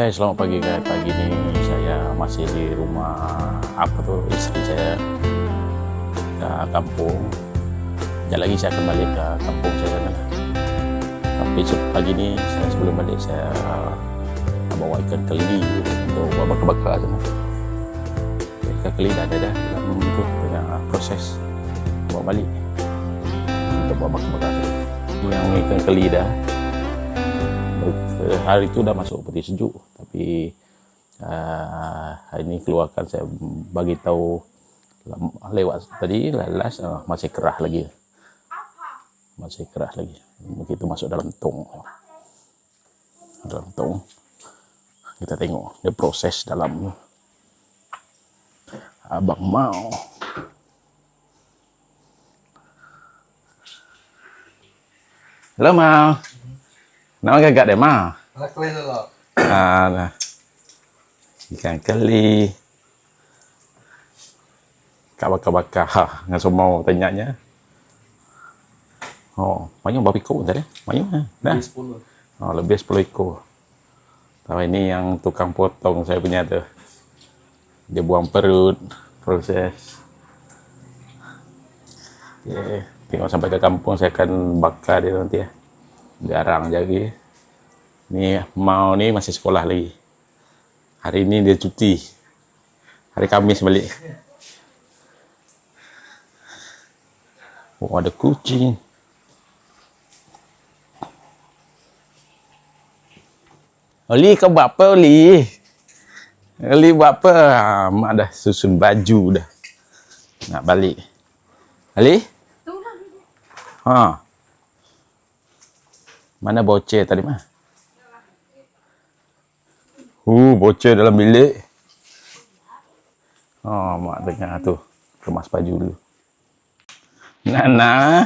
Hai, selamat pagi guys. Pagi ini saya masih di rumah istri saya ke kampung. Sekejap lagi saya kembali ke kampung saya sana. Tapi pagi ini sebelum balik saya bawa ikan keli untuk bakar-bakar sana. Ikan keli dah ada dalam tu tengah proses bawa balik untuk bakar-bakar sana. Yang ikan keli dah hari itu dah masuk peti sejuk, tapi hari ini keluarkan saya bagi tahu lewat tadi lalas masih kerah lagi, begitu masuk dalam tong kita tengok dia proses dalam. Abang mau halo mau nak agak deh mah. Nah, ikan keli. Kak bakar-bakar. Nggak semua tanyanya. Oh, banyak berapa ekor tadi? Banyak dah. Oh, lebih 10 ekor. Tahu ini yang tukang potong saya punya tu. Dia buang perut, proses. Okay. Tengok sampai ke kampung saya akan bakar dia nanti ya. Garang jadi. Ni mau ni masih sekolah lagi. Hari ini dia cuti. Hari Khamis balik. Oh, ada kucing. Oli kau buat apa Oli? Oli buat apa? Mak dah susun baju dah. Nak balik. Ali? Ha. Mana bocor tadi mah? Bocor dalam bilik. Oh, mak tengah tu kemas baju dulu. Nana,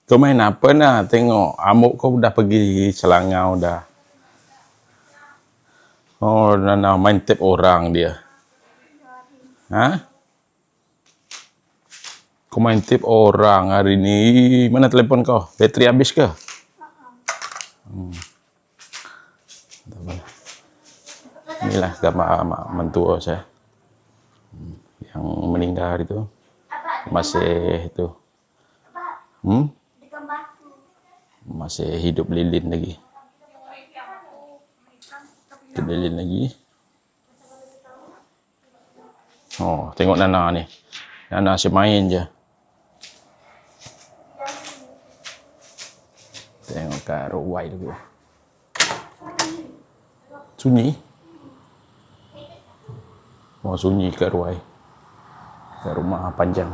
kau main apa nak? Tengok, amuk kau dah pergi Selangau dah. Oh, Nana main tip orang dia. Ha? Kau main tip orang hari ni. Mana telefon kau? Bateri habis ke? Inilah gambar mak mentua saya yang meninggal hari itu masih itu masih hidup lilin lagi. Oh, tengok Nana ni. Nana asyik main je. Tengok kat Ruai dulu. Sunyi. Oh, sunyi kat Ruai. Kat rumah panjang.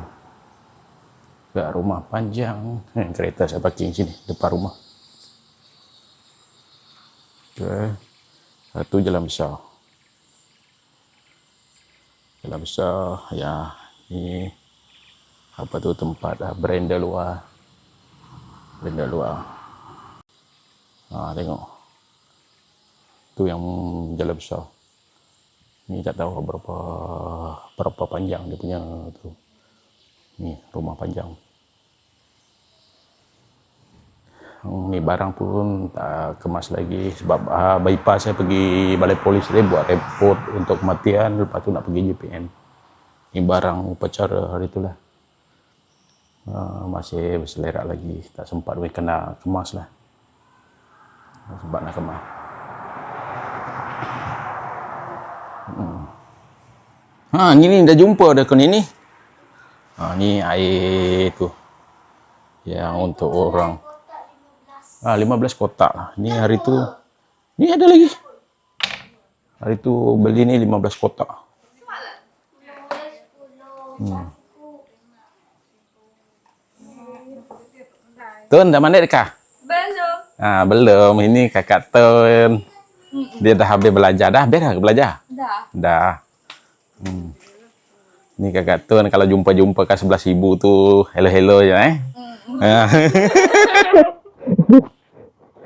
Kereta saya parking sini, depan rumah. Okay. Satu jalan besar. Ya. Ni apa tu tempat beranda luar. Tengok. Tu yang jalan besar. Ni tak tahu berapa panjang dia punya tu. Ni rumah panjang. Ni barang pun tak kemas lagi sebab bypass saya pergi balai polis dia buat report untuk kematian, lepas tu nak pergi JPN. Ni barang upacara hari itulah. Masih berselerak lagi, tak sempat kena kemas lah. Sebab nak kemas. Ni dah jumpa dah kau ni. Ni air tu. Yang untuk orang. 15 kotak lah. Ni hari tu. Ni ada lagi. Hari tu beli ni 15 kotak. Tun dah mandi dekah? Belum. Belum. Ini kakak Tun. Dia dah habis belajar dah. Habis dah belajar? Dah. Ni kakak Tun kalau jumpa kat sebelah ibu tu hello je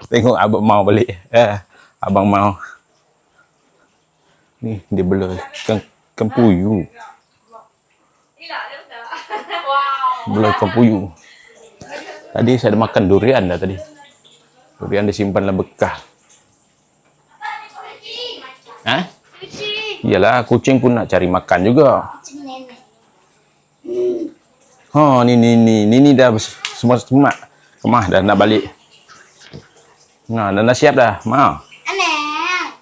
Tengok abang mau balik. Abang mau. Ni dia bela ikan puyuh. Bela ikan puyuh. Tadi saya ada makan durian dah tadi. Durian disimpan dalam bekas. Hah? Iyalah, kucing pun nak cari makan juga. Kucing nenek. Oh, ni dah semua semak. Kemah dah nak balik. Nah, dah siap dah. Ma. Anak.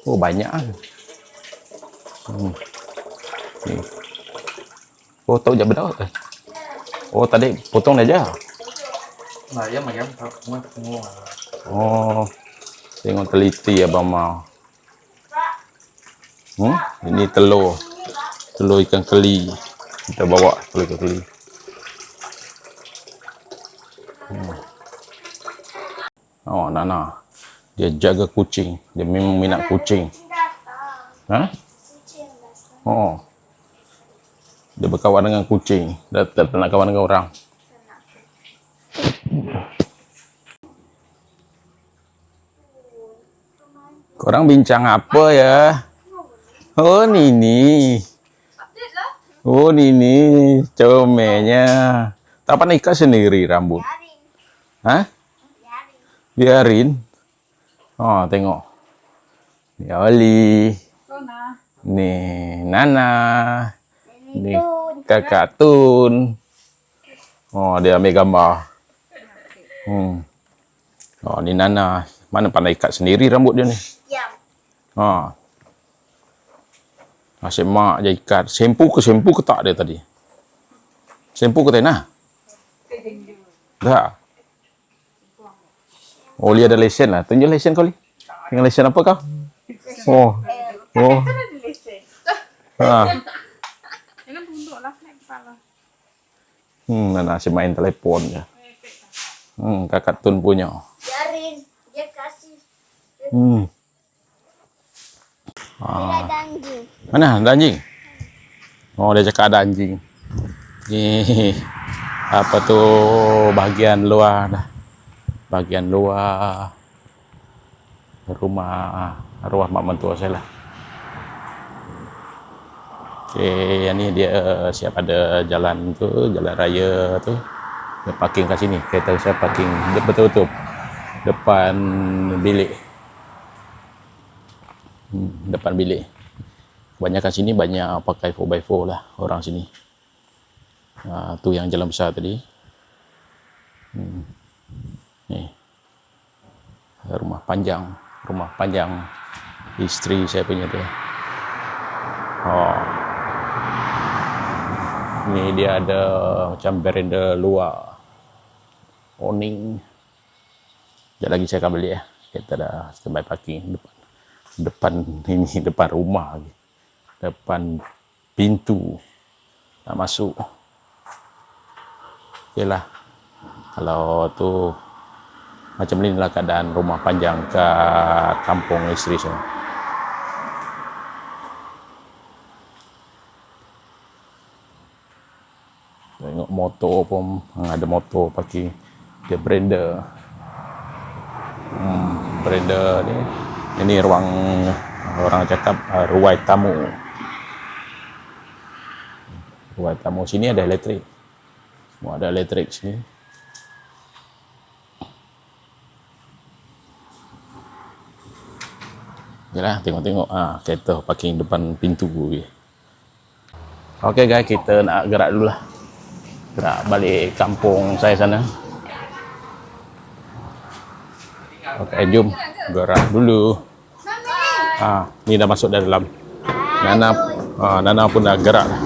Oh, banyak ah. Ni. Oh, tahu je berdak. Oh, tadi potong dah je. Nah, ya macam semua. Oh. Tengok teliti abang mau. Ini telur. Telur ikan keli. Kita bawa telur ikan keli. Oh, Nana. Dia jaga kucing. Dia memang minat kucing. Ha? Oh. Dia berkawan dengan kucing. Dia tak nak kawan dengan orang. Korang bincang apa ya? Oh, Nini. Oh, Nini. Comelnya. Tak pandai ikat sendiri rambut. Hah? Biarin. Oh, tengok. Ni Oli. Ni Nana. Ni Kakak Tun. Oh, dia ambil gambar. Oh, ni Nana. Mana pandai ikat sendiri rambut dia ni. Ha. Asyik mak je ikat. Sempu ke tak dia tadi? Sempu ke Tena? Tak. Oh, dia ada lesen lah. Tunjuk lesen kau, Li. Dengan lesen apa kau? Oh. Oh. Ha. Jangan tunduklah naik kepala. Nana asyik main telefon je. Kakak Tun punya. Biarin. Dia kasih. Dia ada anjing. Mana ada anjing? Oh, dia cakap ada anjing. Ni apa tu bahagian luar dah. Bahagian luar rumah arwah mak mentua saya lah. Okey, yang ni dia siap ada jalan tu, jalan raya tu. Dia parking kat sini. Kereta saya parking betul-betul depan bilik. Depan bilik. Kebanyakan sini banyak pakai 4x4 lah orang sini. Tu yang jalan besar tadi. Ni. Rumah panjang isteri saya punya tu. Oh. Ni dia ada macam berenda luar. Awning. Sekejap lagi saya akan beli ya. Kita dah standby parking depan ini, depan rumah lagi. Depan pintu nak masuk. Okeylah. Kalau tu macam ni lah keadaan rumah panjang kat kampung isteri saya. Tengok motor pun ada motor parking. Dia berenda. Berenda ni. Ini ruang orang cakap ruai tamu. Ruai tamu sini ada elektrik. Semua ada elektrik sini. Yalah, tengok-tengok kereta parking depan pintu. Okey guys, kita nak gerak dulu lah. Gerak balik kampung saya sana. Okey, jom gerak dulu. Ni dah masuk dalam. Nana pun dah gerak dah.